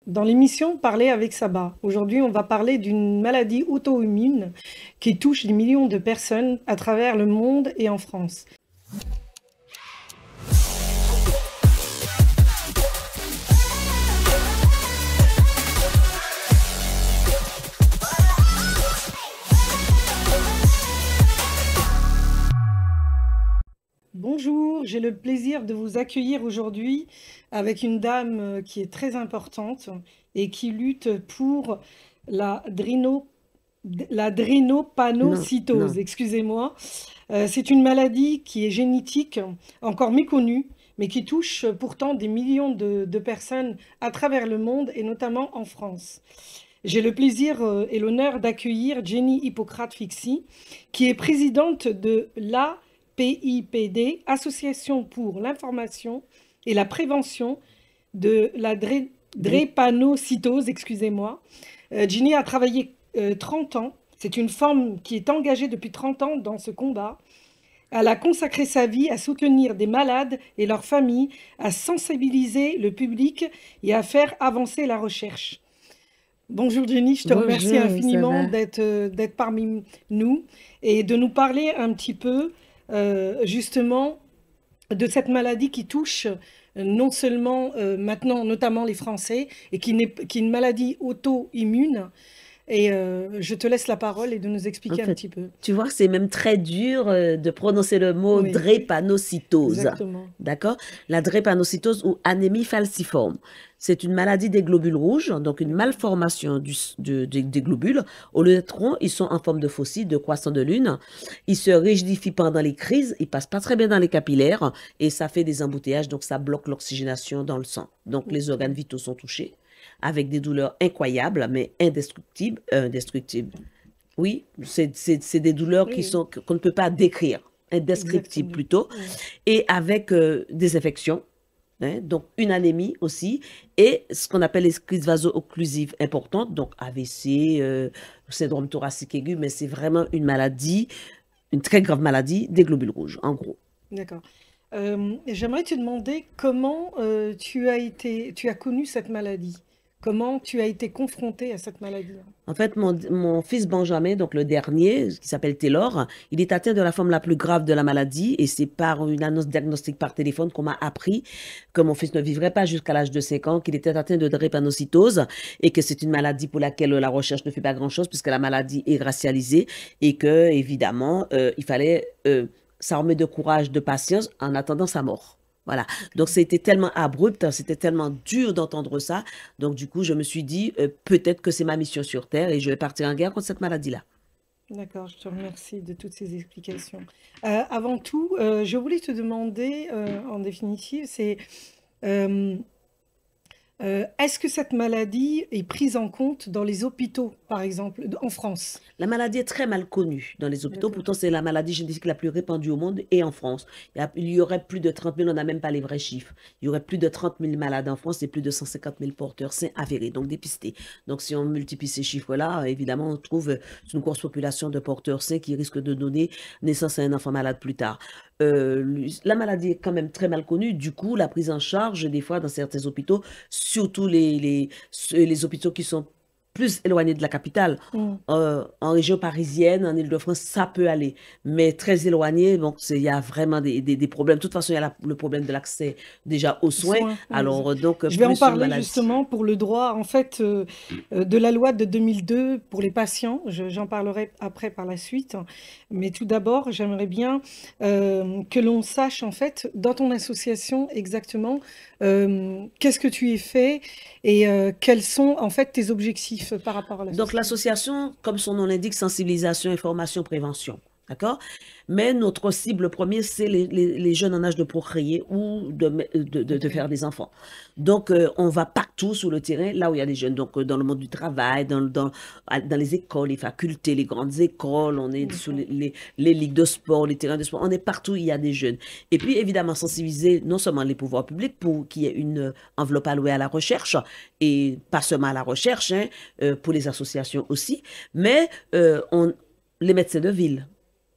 Dans l'émission Parler avec Saba, aujourd'hui on va parler d'une maladie auto-immune qui touche des millions de personnes à travers le monde et en France. Bonjour, j'ai le plaisir de vous accueillir aujourd'hui avec une dame qui est très importante et qui lutte pour la la Non, non. drépanocytose, excusez-moi. C'est une maladie qui est génétique, encore méconnue, mais qui touche pourtant des millions de personnes à travers le monde et notamment en France. J'ai le plaisir et l'honneur d'accueillir Jenny Hippocrate-Fixi, qui est présidente de l'APIPD, Association pour l'information et la prévention de la Drip. drépanocytose, excusez-moi. Jenny a travaillé 30 ans. C'est une femme qui est engagée depuis 30 ans dans ce combat. Elle a consacré sa vie à soutenir des malades et leurs familles, à sensibiliser le public et à faire avancer la recherche. Bonjour Jenny, je te remercie Bonjour, ça infiniment va? d'être parmi nous et de nous parler un petit peu justement de cette maladie qui touche non seulement maintenant notamment les Français et qui est une maladie auto-immune. Et je te laisse la parole et de nous En expliquer un fait, petit peu. tu vois, c'est même très dur de prononcer le mot Oui, drépanocytose. exactement. D'accord? La drépanocytose ou anémie falciforme. C'est une maladie des globules rouges, donc une D'accord. malformation des globules. Au lieu d'être ronds, ils sont en forme de fossiles, de croissants de lune. Ils se rigidifient pendant les crises, ils passent pas très bien dans les capillaires et ça fait des embouteillages, donc ça bloque l'oxygénation dans le sang. Donc les organes D'accord. vitaux sont touchés avec des douleurs incroyables, mais indestructibles. Indestructibles. Oui, c'est des douleurs Oui, oui, qu'on ne peut pas décrire, indescriptibles exactement. plutôt, Oui. et avec des infections, hein, donc une anémie aussi, et ce qu'on appelle les crises vaso-occlusives importantes, donc AVC, syndrome thoracique aigu, mais c'est vraiment une maladie, une très grave maladie des globules rouges, en gros. D'accord. J'aimerais te demander comment tu as connu cette maladie? Comment tu as été confronté à cette maladie? En fait, mon fils Benjamin, donc le dernier, qui s'appelle Taylor, il est atteint de la forme la plus grave de la maladie et c'est par une annonce diagnostique par téléphone qu'on m'a appris que mon fils ne vivrait pas jusqu'à l'âge de 5 ans, qu'il était atteint de drépanocytose et que c'est une maladie pour laquelle la recherche ne fait pas grand-chose puisque la maladie est racialisée et que, évidemment, il fallait s'armer de courage, de patience en attendant sa mort. Voilà. Donc, D'accord. c'était tellement abrupt, c'était tellement dur d'entendre ça. Donc, du coup, je me suis dit, peut-être que c'est ma mission sur Terre et je vais partir en guerre contre cette maladie-là. D'accord, je te remercie de toutes ces explications. Avant tout, je voulais te demander, en définitive, c'est euh, est-ce que cette maladie est prise en compte dans les hôpitaux, par exemple, en France? La maladie est très mal connue dans les hôpitaux. D'accord. Pourtant, c'est la maladie génétique la plus répandue au monde et en France. Il y aurait plus de 30 000, on n'a même pas les vrais chiffres. Il y aurait plus de 30 000 malades en France et plus de 150 000 porteurs sains avérés, donc dépistés. Donc, si on multiplie ces chiffres-là, évidemment, on trouve une grosse population de porteurs sains qui risquent de donner naissance à un enfant malade plus tard. La maladie est quand même très mal connue. Du coup, la prise en charge, des fois, dans certains hôpitaux, surtout les hôpitaux qui sont plus éloignés de la capitale, Mm. en région parisienne, en Île-de-France, ça peut aller. Mais très éloigné, donc il y a vraiment des problèmes. De toute façon, il y a le problème de l'accès déjà aux soins. Soins, oui. Alors, donc, Je vais en plus une parler maladie. justement pour le droit, en fait, de la loi de 2002 pour les patients. J'en parlerai après par la suite. Mais tout d'abord, j'aimerais bien que l'on sache, en fait, dans ton association exactement, qu'est-ce que tu y fais et quels sont, en fait, tes objectifs par rapport à Donc, l'association. l'association, comme son nom l'indique, sensibilisation, information, prévention. D'accord? Mais notre cible première, c'est les jeunes en âge de procréer ou de D'accord. faire des enfants. Donc, on va partout sur le terrain, là où il y a des jeunes. Donc, dans le monde du travail, dans les écoles, les facultés, les grandes écoles, on est sur D'accord. les ligues de sport, les terrains de sport, on est partout où il y a des jeunes. Et puis, évidemment, sensibiliser non seulement les pouvoirs publics pour qu'il y ait une enveloppe allouée à la recherche, et pas seulement à la recherche, hein, pour les associations aussi, mais les médecins de ville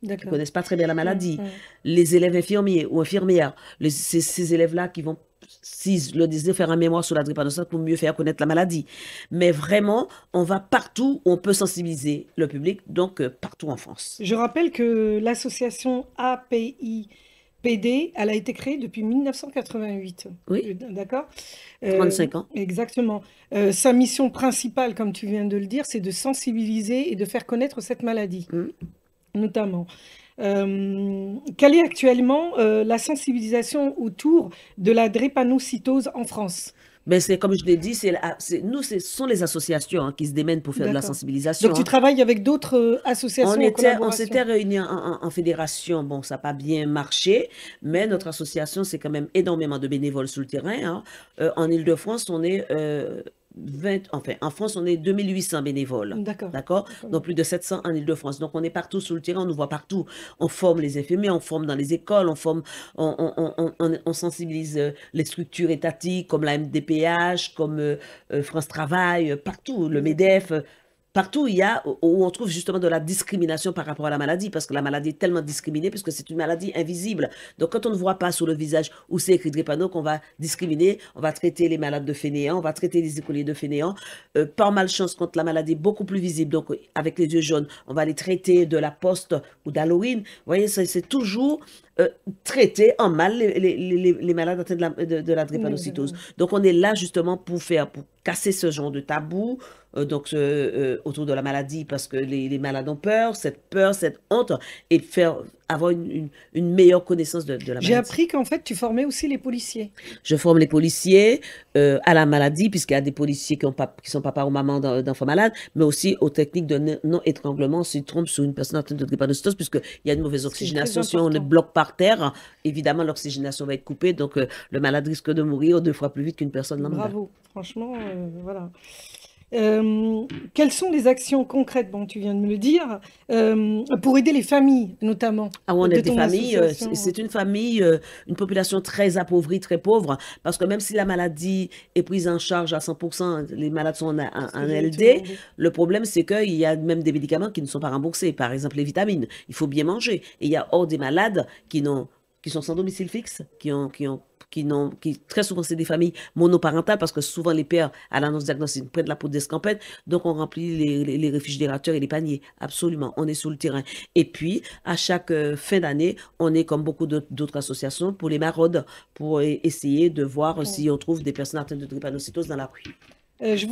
qui D'accord. connaissent pas très bien la Mm, maladie, mm. les élèves infirmiers ou infirmières, ces élèves-là qui vont si le désir, faire un mémoire sur la drépanocytose pour mieux faire connaître la maladie. Mais vraiment, on va partout où on peut sensibiliser le public, donc partout en France. Je rappelle que l'association APIPD, elle a été créée depuis 1988. Oui, D'accord? 35 ans. Exactement. Sa mission principale, comme tu viens de le dire, c'est de sensibiliser et de faire connaître cette maladie, notamment. Quelle est actuellement la sensibilisation autour de la drépanocytose en France? Ben c'est comme je l'ai dit, nous, ce sont les associations qui se démènent pour faire de la D'accord. sensibilisation. Donc tu travailles avec d'autres associations en On collaboration? s'était réunis en fédération. Bon, ça n'a pas bien marché, mais notre association, c'est quand même énormément de bénévoles sur le terrain. En Île-de-France, on est en France, on est 2800 bénévoles. D'accord. D'accord? Donc, plus de 700 en Île-de-France. Donc, on est partout sur le terrain, on nous voit partout. On forme les infirmiers, on forme dans les écoles, on sensibilise les structures étatiques comme la MDPH, comme France Travail, partout, le MEDEF. Partout où on trouve justement de la discrimination par rapport à la maladie, parce que la maladie est tellement discriminée, puisque c'est une maladie invisible. Donc, quand on ne voit pas sur le visage où c'est écrit drépano, qu'on va discriminer, on va traiter les malades de fainéants, on va traiter les écoliers de fainéants. Par malchance, quand la maladie est beaucoup plus visible, donc avec les yeux jaunes, on va les traiter de la poste ou d'Halloween. Vous voyez, c'est toujours traiter en mal les malades atteints de la drépanocytose. Donc, on est là justement pour casser ce genre de tabou, autour de la maladie, parce que les malades ont peur, cette honte, et avoir une meilleure connaissance de la maladie. J'ai appris qu'en fait, tu formais aussi les policiers. Je forme les policiers à la maladie, puisqu'il y a des policiers qui sont papa ou maman d'enfants malades, mais aussi aux techniques de non-étranglement s'ils trompent sur une personne atteinte de drépanocytose, puisqu'il y a une mauvaise oxygénation. Si on le bloque par terre, évidemment, l'oxygénation va être coupée, donc le malade risque de mourir 2 fois plus vite qu'une personne lambda. Bravo, franchement, voilà. Quelles sont les actions concrètes, bon, tu viens de me le dire, pour aider les familles, notamment? On aide des familles. C'est une famille, une population très appauvrie, très pauvre, parce que même si la maladie est prise en charge à 100%, les malades sont en LD, le problème, c'est qu'il y a même des médicaments qui ne sont pas remboursés. Par exemple, les vitamines. Il faut bien manger. Et il y a hors des malades qui sont sans domicile fixe, très souvent c'est des familles monoparentales, parce que souvent les pères à l'annonce diagnostique prennent la peau d'escampette, donc on remplit les réfrigérateurs et les paniers. Absolument, on est sur le terrain. Et puis à chaque fin d'année, on est comme beaucoup d'autres associations pour les maraudes, pour essayer de voir si on trouve des personnes atteintes de drépanocytose dans la rue. Je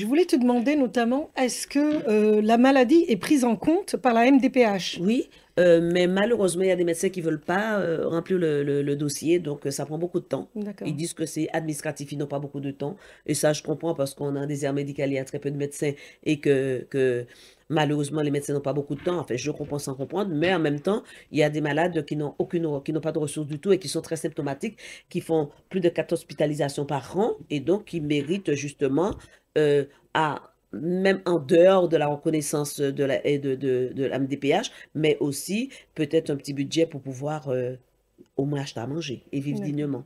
voulais te demander notamment, est-ce que la maladie est prise en compte par la MDPH? Oui, mais malheureusement, il y a des médecins qui ne veulent pas remplir le dossier, donc ça prend beaucoup de temps. Ils disent que c'est administratif, ils n'ont pas beaucoup de temps. Et ça, je comprends, parce qu'on a un désert médical, il y a très peu de médecins, et que malheureusement, les médecins n'ont pas beaucoup de temps. Enfin, je comprends sans comprendre, mais en même temps, il y a des malades qui n'ont pas de ressources du tout et qui sont très symptomatiques, qui font plus de 4 hospitalisations par an, et donc qui méritent justement même en dehors de la reconnaissance de la MDPH, mais aussi peut-être un petit budget pour pouvoir au moins acheter à manger et vivre dignement.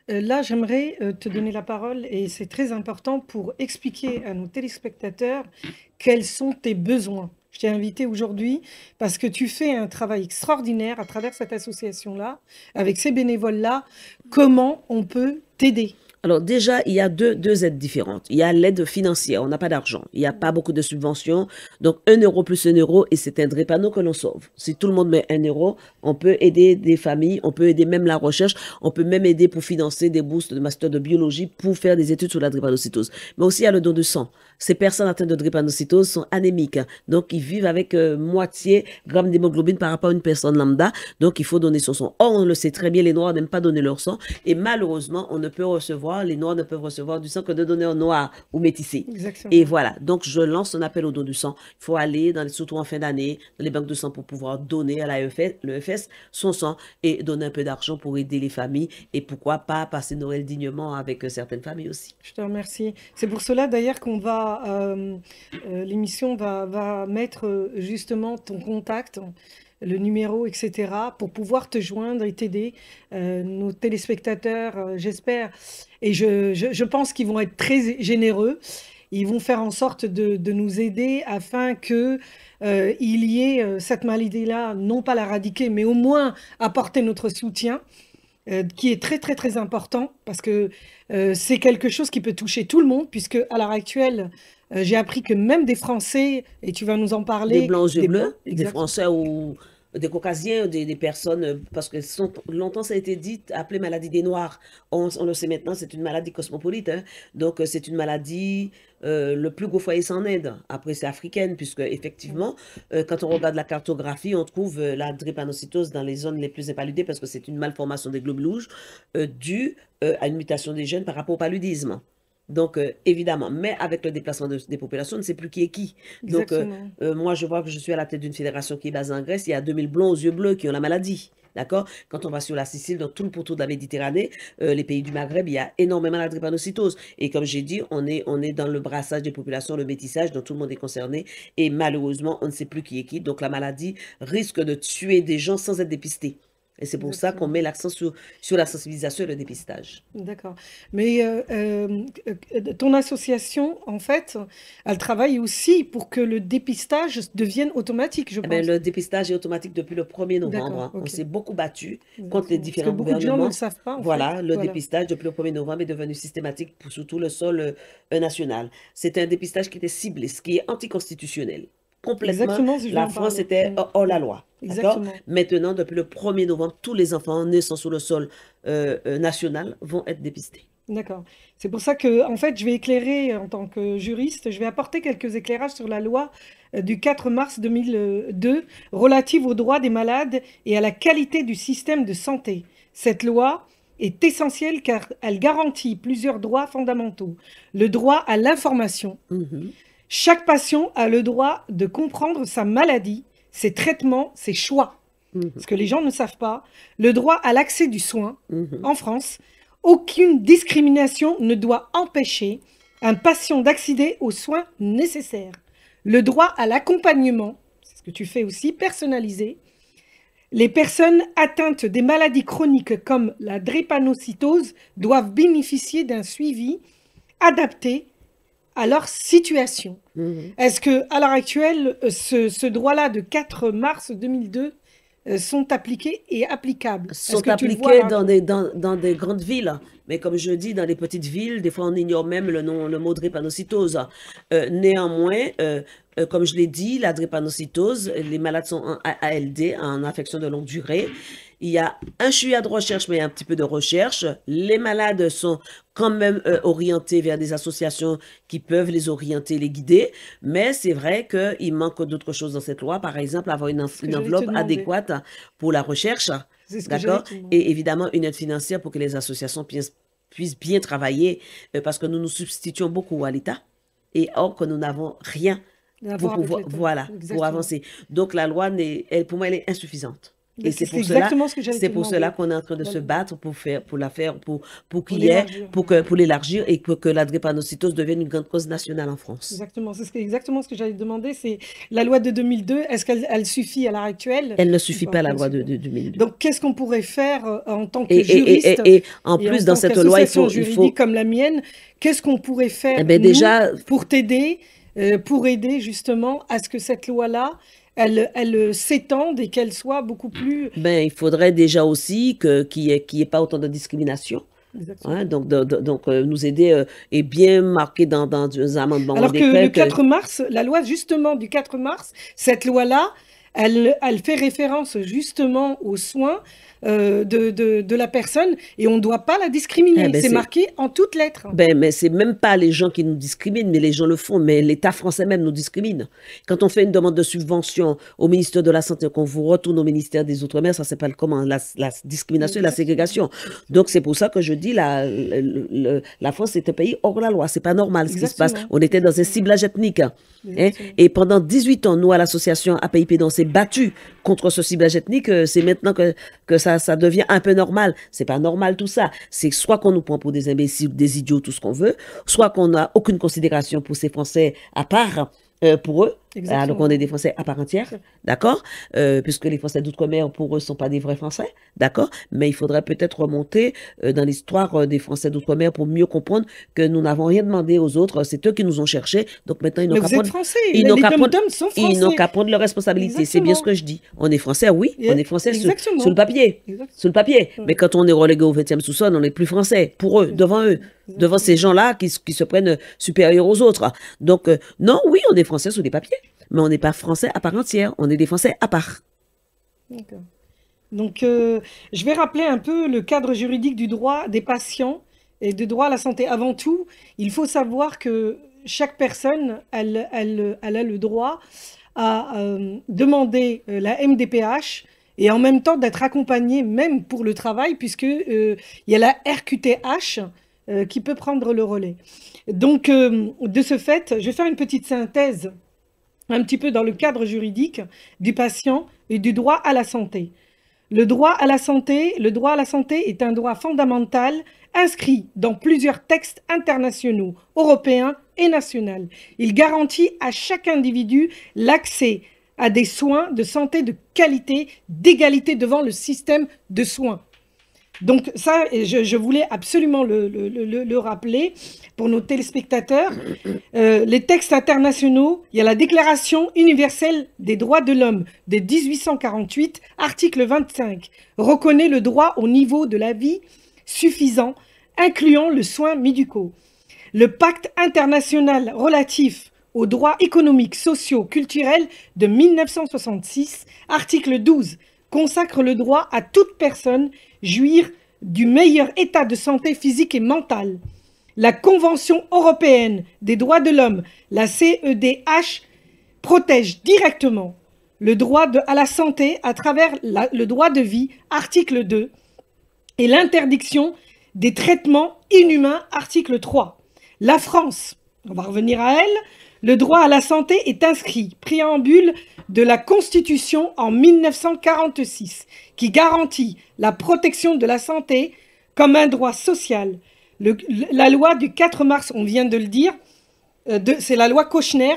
Là, j'aimerais te donner la parole, et c'est très important pour expliquer à nos téléspectateurs quels sont tes besoins. Je t'ai invité aujourd'hui parce que tu fais un travail extraordinaire à travers cette association-là, avec ces bénévoles-là. Comment on peut t'aider? Alors déjà, il y a deux aides différentes. Il y a l'aide financière, on n'a pas d'argent. Il n'y a pas beaucoup de subventions. Donc 1 euro plus 1 euro, et c'est un drépano que l'on sauve. Si tout le monde met 1 euro, on peut aider des familles, on peut aider même la recherche, on peut même aider pour financer des bourses de master de biologie pour faire des études sur la drépanocytose. Mais aussi, il y a le don de sang. Ces personnes atteintes de drépanocytose sont anémiques. Donc ils vivent avec moitié gramme d'hémoglobine par rapport à une personne lambda. Donc il faut donner son sang. Or, on le sait très bien, les Noirs n'aiment pas donner leur sang. Et malheureusement, les Noirs ne peuvent recevoir du sang que de donneurs noirs ou métissés. Exactement. Et voilà, donc je lance un appel au don du sang. Il faut aller, surtout en fin d'année, dans les banques de sang pour pouvoir donner à l'EFS son sang et donner un peu d'argent pour aider les familles. Et pourquoi pas passer Noël dignement avec certaines familles aussi. Je te remercie. C'est pour cela d'ailleurs qu'on l'émission va mettre justement ton contact, le numéro, etc., pour pouvoir te joindre et t'aider. Nos téléspectateurs, j'espère, et je pense qu'ils vont être très généreux. Ils vont faire en sorte de nous aider afin que il y ait cette maladie-là, non pas l'éradiquer, mais au moins apporter notre soutien. qui est très, très, très important parce que c'est quelque chose qui peut toucher tout le monde, puisque à l'heure actuelle, j'ai appris que même des Français, et tu vas nous en Des parler, blancs aux yeux des blancs, bleus, des exactement. Français ou des Caucasiens, des personnes, parce que longtemps ça a été dit, appelée maladie des Noirs. On le sait maintenant, c'est une maladie cosmopolite, hein. Donc c'est une maladie, le plus gros foyer c'est en Inde. Après c'est africaine, puisque effectivement, quand on regarde la cartographie, on trouve la drépanocytose dans les zones les plus impaludées, parce que c'est une malformation des globules rouges due à une mutation des gènes par rapport au paludisme. Donc, évidemment, mais avec le déplacement des populations, on ne sait plus qui est qui. Donc, Exactement. moi, je vois que je suis à la tête d'une fédération qui est basée en Grèce. Il y a 2000 blonds aux yeux bleus qui ont la maladie. D'accord? Quand on va sur la Sicile, dans tout le pourtour de la Méditerranée, les pays du Maghreb, il y a énormément la drépanocytose. Et comme j'ai dit, on est dans le brassage des populations, le métissage, dont tout le monde est concerné. Et malheureusement, on ne sait plus qui est qui. Donc, la maladie risque de tuer des gens sans être dépisté. Et c'est pour ça qu'on Exactement. met l'accent sur la sensibilisation et le dépistage. D'accord. Mais ton association, en fait, elle travaille aussi pour que le dépistage devienne automatique, je Eh ben, pense. le dépistage est automatique depuis le 1er novembre, D'accord, hein. On ok. s'est beaucoup battu contre les Exactement. Parce que différents beaucoup de gens ne le gouvernements. savent pas, en fait. Voilà, le Voilà. dépistage depuis le 1er novembre est devenu systématique sur tout le sol national. C'était un dépistage qui était ciblé, ce qui est anticonstitutionnel. Complètement, Exactement, si je vais la en France parler. était hors la loi. D'accord? Exactement. Maintenant, depuis le 1er novembre, tous les enfants naissant sur le sol national vont être dépistés. D'accord. C'est pour ça que, en fait, je vais éclairer en tant que juriste, je vais apporter quelques éclairages sur la loi du 4 mars 2002 relative aux droits des malades et à la qualité du système de santé. Cette loi est essentielle car elle garantit plusieurs droits fondamentaux. Le droit à l'information. Mhm, Chaque patient a le droit de comprendre sa maladie, ses traitements, ses choix. mhm, Ce que les gens ne savent pas. Le droit à l'accès du soin. mhm. En France, aucune discrimination ne doit empêcher un patient d'accéder aux soins nécessaires. Le droit à l'accompagnement, c'est ce que tu fais aussi, personnalisé. Les personnes atteintes des maladies chroniques comme la drépanocytose doivent bénéficier d'un suivi adapté à leur situation. Mhm. Est-ce que, à l'heure actuelle, ce droit-là de 4 mars 2002 sont appliqués et applicables? Est-ce Sont que tu le vois appliqués là? dans des grandes villes. Mais comme je dis, dans les petites villes, des fois on ignore même le mot drépanocytose. Néanmoins, comme je l'ai dit, la drépanocytose, les malades sont en ALD, en affection de longue durée. Il y a un chouïa de recherche, mais un petit peu de recherche. Les malades sont quand même orientés vers des associations qui peuvent les orienter, les guider. Mais c'est vrai qu'il manque d'autres choses dans cette loi. Par exemple, avoir une C'est ce que j'allais te enveloppe demander. adéquate pour la recherche. C'est ce que j'allais D'accord? te demander. Et évidemment, une aide financière pour que les associations puissent bien travailler, parce que nous nous substituons beaucoup à l'État, et or que nous n'avons rien pour D'avoir avec pouvoir, l'État. voilà, pour Exactement. avancer. Donc la loi, pour moi, elle est insuffisante. Et C'est exactement ce que j'allais te c'est pour cela demander. qu'on est en train de se Voilà. battre pour la faire, pour Pour qu'il y ait, l'élargir. pour l'élargir et pour que la drépanocytose devienne une grande cause nationale en France. Exactement. Exactement ce que j'allais te demander. C'est la loi de 2002. Est-ce qu'elle suffit à l'heure actuelle? Elle ne suffit Ou pas, la Elle loi suffit pas. de 2002. Donc, qu'est-ce qu'on pourrait faire en tant que juriste Et en et en plus, dans tant cette loi, qu'association il faut, juridique comme la mienne? Qu'est-ce qu'on pourrait faire, eh ben, nous, déjà, pour t'aider, pour aider justement à ce que cette loi-là, elle s'étende et qu'elle soit beaucoup plus... ben, il faudrait déjà aussi qu'il n'y ait pas autant de discrimination. Exactement. Hein, donc nous aider et bien marquer dans un amendement au Alors que décret le 4 mars, la loi justement du 4 mars, cette loi-là, elle fait référence justement aux soins de la personne et on ne doit pas la eh discriminer. ben, C'est marqué en toutes lettres. ben, mais c'est même pas les gens qui nous discriminent, mais les gens le font, mais l'État français même nous discrimine. Quand on fait une demande de subvention au ministère de la Santé, qu'on vous retourne au ministère des Outre-mer, ça s'appelle comment? La discrimination et la ségrégation. Donc c'est pour ça que je dis la France est un pays hors la loi. C'est pas normal ce qui se passe. Exactement. On était dans un ciblage ethnique. Hein. Exactement. Et pendant 18 ans, nous, à l'association APIP, on s'est battu contre ce ciblage ethnique. C'est maintenant que ça devient un peu normal. C'est pas normal tout ça. C'est soit qu'on nous prend pour des imbéciles, des idiots, tout ce qu'on veut, soit qu'on n'a aucune considération pour ces Français à part pour eux. Ah, donc on Exactement. est des Français à part entière, d'accord? Puisque les Français d'outre-mer, pour eux, ne sont pas des vrais Français, d'accord? Mais il faudrait peut-être remonter dans l'histoire des Français d'outre-mer pour mieux comprendre que nous n'avons rien demandé aux autres, c'est eux qui nous ont cherchés, donc maintenant Mais vous êtes français, ils n'ont les qu'à prendre, dom-toms sont ils n'ont français. qu'à prendre leurs responsabilités. C'est bien ce Exactement. que je dis. On est Français, oui, on est Français sur le Exactement. papier. Exact- Sur le papier. ouais, Mais quand on est relégué au 20e sous-sol, on n'est plus Français. Pour eux, devant eux. Devant ces exactement. gens-là qui se prennent supérieurs aux autres. Donc, non, oui, on est Français sur les papiers. Mais on n'est pas Français à part entière. On est des Français à part. D'accord. Donc, je vais rappeler un peu le cadre juridique du droit des patients et du droit à la santé. Avant tout, il faut savoir que chaque personne, elle a le droit à demander la MDPH et en même temps d'être accompagnée même pour le travail, puisque il y a la RQTH qui peut prendre le relais. Donc, de ce fait, je vais faire une petite synthèse un petit peu dans le cadre juridique du patient et du droit à la santé. Le droit à la santé, le droit à la santé est un droit fondamental inscrit dans plusieurs textes internationaux, européens et nationaux. Il garantit à chaque individu l'accès à des soins de santé de qualité, d'égalité devant le système de soins. Donc ça, je voulais absolument le rappeler pour nos téléspectateurs. Les textes internationaux, il y a la Déclaration universelle des droits de l'homme de 1848, article 25, reconnaît le droit au niveau de la vie suffisant, incluant le soin médicaux. Le pacte international relatif aux droits économiques, sociaux, culturels de 1966, article 12, consacre le droit à toute personne jouir du meilleur état de santé physique et mentale. La Convention européenne des droits de l'homme, la CEDH, protège directement le droit à la santé à travers le droit de vie, article 2, et l'interdiction des traitements inhumains, article 3. La France, on va revenir à elle, le droit à la santé est inscrit, préambule de la Constitution en 1946, qui garantit la protection de la santé comme un droit social. La loi du 4 mars, on vient de le dire, c'est la loi Kouchner,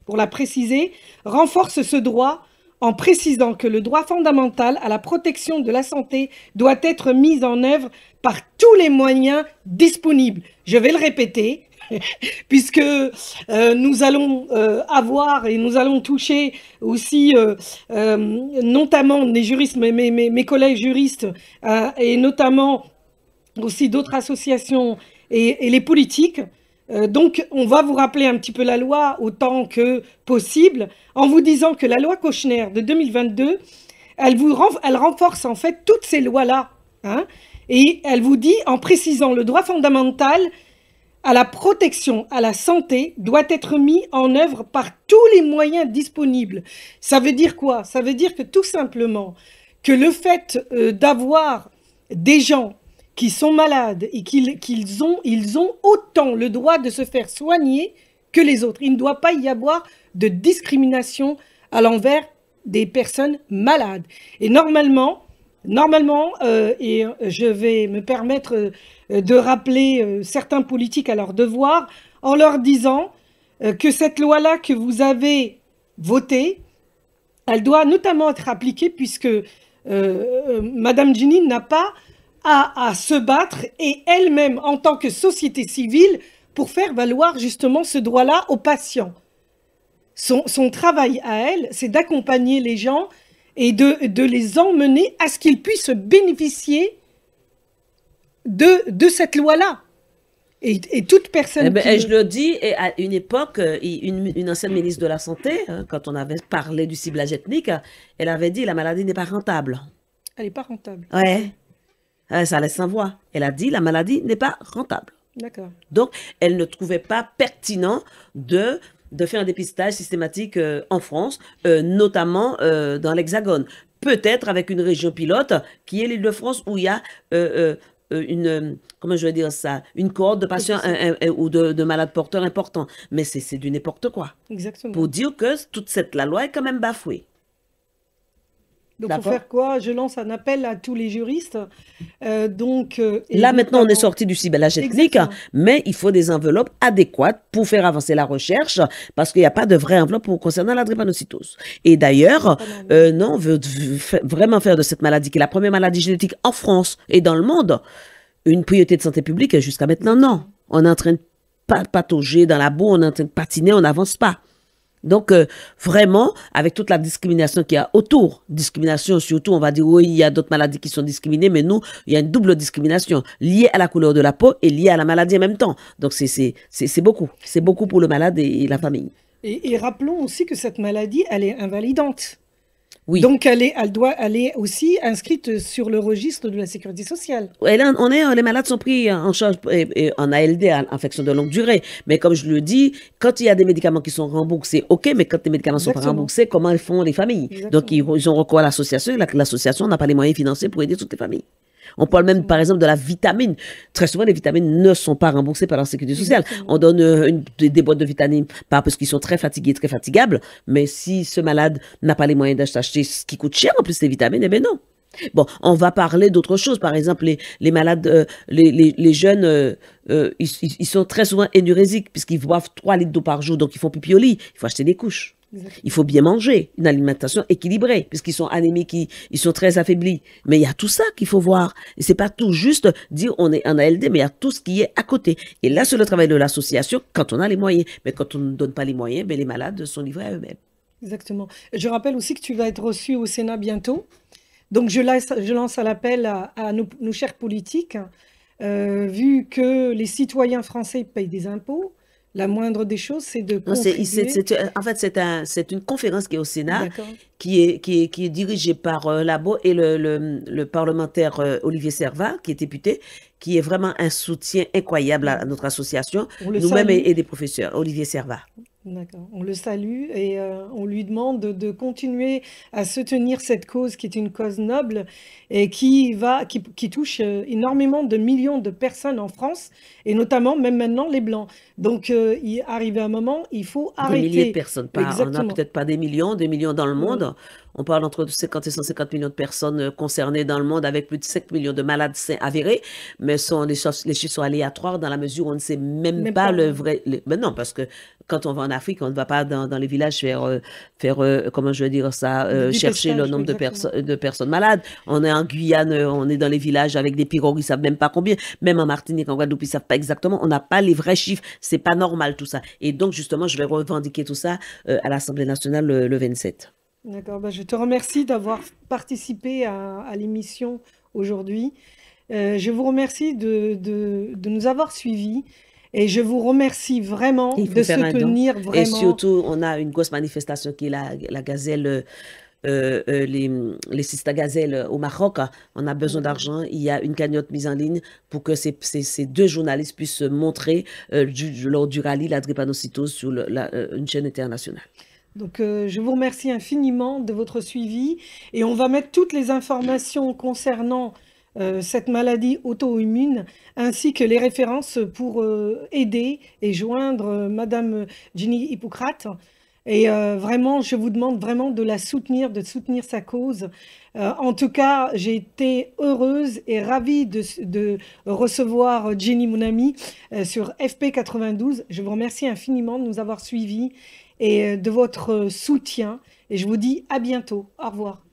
pour la préciser, renforce ce droit en précisant que le droit fondamental à la protection de la santé doit être mis en œuvre par tous les moyens disponibles. Je vais le répéter, puisque nous allons avoir et nous allons toucher aussi notamment les juristes, mes collègues juristes, et notamment aussi d'autres associations et les politiques. Donc, on va vous rappeler un petit peu la loi autant que possible, en vous disant que la loi Kouchner de 2022, elle renforce en fait toutes ces lois-là, hein, et elle vous dit, en précisant le droit fondamental à la protection, à la santé, doit être mis en œuvre par tous les moyens disponibles. Ça veut dire quoi? Ça veut dire que tout simplement, que le fait d'avoir des gens qui sont malades et qu'ils ont autant le droit de se faire soigner que les autres. Il ne doit pas y avoir de discrimination à l'envers des personnes malades. Et normalement, et je vais me permettre de rappeler certains politiques à leur devoir en leur disant que cette loi-là que vous avez votée, elle doit notamment être appliquée puisque Madame Ginny n'a pas à se battre et elle-même en tant que société civile pour faire valoir justement ce droit-là aux patients. Son travail à elle, c'est d'accompagner les gens et de les emmener à ce qu'ils puissent bénéficier de cette loi-là. Et toute personne je le dis, et à une époque, une ancienne ministre de la Santé, hein, quand on avait parlé du ciblage ethnique, elle avait dit la maladie n'est pas rentable. Elle n'est pas rentable. Ouais. Ça laisse sans voix. Elle a dit la maladie n'est pas rentable. D'accord. Donc, elle ne trouvait pas pertinent de faire un dépistage systématique en France, notamment dans l'Hexagone. Peut-être avec une région pilote qui est l'Île-de-France où il y a comment je vais dire ça, une cohorte de patients ou de malades porteurs importants. Mais c'est du n'importe quoi. Exactement. Pour dire que toute la loi est quand même bafouée. Donc, il faut faire quoi? Je lance un appel à tous les juristes. Là, maintenant, on est sorti du ciblage ethnique, mais il faut des enveloppes adéquates pour faire avancer la recherche, parce qu'il n'y a pas de vraie enveloppe concernant la drépanocytose. Et d'ailleurs, non, on veut vraiment faire de cette maladie, qui est la première maladie génétique en France et dans le monde, une priorité de santé publique. Jusqu'à maintenant, non. On est en train de patauger dans la boue, on est en train de patiner, on n'avance pas. Donc, vraiment, avec toute la discrimination qu'il y a autour, discrimination surtout, on va dire, oui, il y a d'autres maladies qui sont discriminées, mais nous, il y a une double discrimination liée à la couleur de la peau et liée à la maladie en même temps. Donc, c'est beaucoup. C'est beaucoup pour le malade et la famille. Et rappelons aussi que cette maladie, elle est invalidante. Oui. Donc, elle est aussi inscrite sur le registre de la sécurité sociale. Les malades sont pris en charge en ALD, infection de longue durée. Mais comme je le dis, quand il y a des médicaments qui sont remboursés, ok, mais quand les médicaments ne sont pas remboursés, comment ils font les familles? Donc, ils ont recours à l'association. L'association n'a pas les moyens financiers pour aider toutes les familles. On parle même, par exemple, de la vitamine. Très souvent, les vitamines ne sont pas remboursées par la sécurité sociale. On donne des boîtes de vitamines parce qu'ils sont très fatigués, très fatigables. Mais si ce malade n'a pas les moyens d'acheter ce qui coûte cher, en plus, les vitamines, eh bien non. Bon, on va parler d'autres choses. Par exemple, les malades, les jeunes, ils sont très souvent énurésiques puisqu'ils boivent 3 litres d'eau par jour. Donc, ils font pipi au lit. Il faut acheter des couches. Exactement. Il faut bien manger, une alimentation équilibrée, puisqu'ils sont anémiques, ils sont très affaiblis. Mais il y a tout ça qu'il faut voir. Et c'est pas tout juste dire on est en ALD, mais il y a tout ce qui est à côté. Et là, c'est le travail de l'association quand on a les moyens. Mais quand on ne donne pas les moyens, ben les malades sont livrés à eux-mêmes. Exactement. Je rappelle aussi que tu vas être reçu au Sénat bientôt. Donc, je lance à l'appel à nos chers politiques, vu que les citoyens français payent des impôts. La moindre des choses, c'est de contribuer. En fait, c'est une conférence qui est au Sénat, qui est dirigée par Labo et le parlementaire Olivier Servat, qui est député, qui est vraiment un soutien incroyable à notre association, nous-mêmes et des professeurs. Olivier Servat. D'accord. On le salue et on lui demande de continuer à soutenir cette cause qui est une cause noble et qui touche énormément de millions de personnes en France et notamment même maintenant les Blancs. Donc, il arrive un moment, il faut arrêter. Des milliers de personnes, on n'a peut-être pas des millions dans le monde. On parle entre 50 et 150 millions de personnes concernées dans le monde avec plus de 5 millions de malades sains avérés. Mais les chiffres sont aléatoires dans la mesure où on ne sait même pas le vrai. Mais non, parce que quand on va en Afrique, on ne va pas dans les villages faire comment je veux dire ça, chercher le nombre de personnes malades. On est en Guyane, on est dans les villages avec des pirogues, ils ne savent même pas combien. Même en Martinique, en Guadeloupe, ils ne savent pas exactement. On n'a pas les vrais chiffres. C'est pas normal tout ça. Et donc, justement, je vais revendiquer tout ça à l'Assemblée nationale le 27. D'accord, je te remercie d'avoir participé à l'émission aujourd'hui. Je vous remercie de nous avoir suivis et je vous remercie vraiment de soutenir vraiment. Et surtout, on a une grosse manifestation qui est la gazelle, les Sista Gazelles au Maroc. On a besoin d'argent. Il y a une cagnotte mise en ligne pour que ces 2 journalistes puissent montrer lors du rallye la drépanocytose sur une chaîne internationale. Donc, je vous remercie infiniment de votre suivi et on va mettre toutes les informations concernant cette maladie auto-immune ainsi que les références pour aider et joindre Madame Jenny Hippocrate. Et vraiment, je vous demande vraiment de la soutenir, de soutenir sa cause. En tout cas, j'ai été heureuse et ravie de recevoir Jenny, mon amie, sur FP92. Je vous remercie infiniment de nous avoir suivis et de votre soutien. Et je vous dis à bientôt. Au revoir.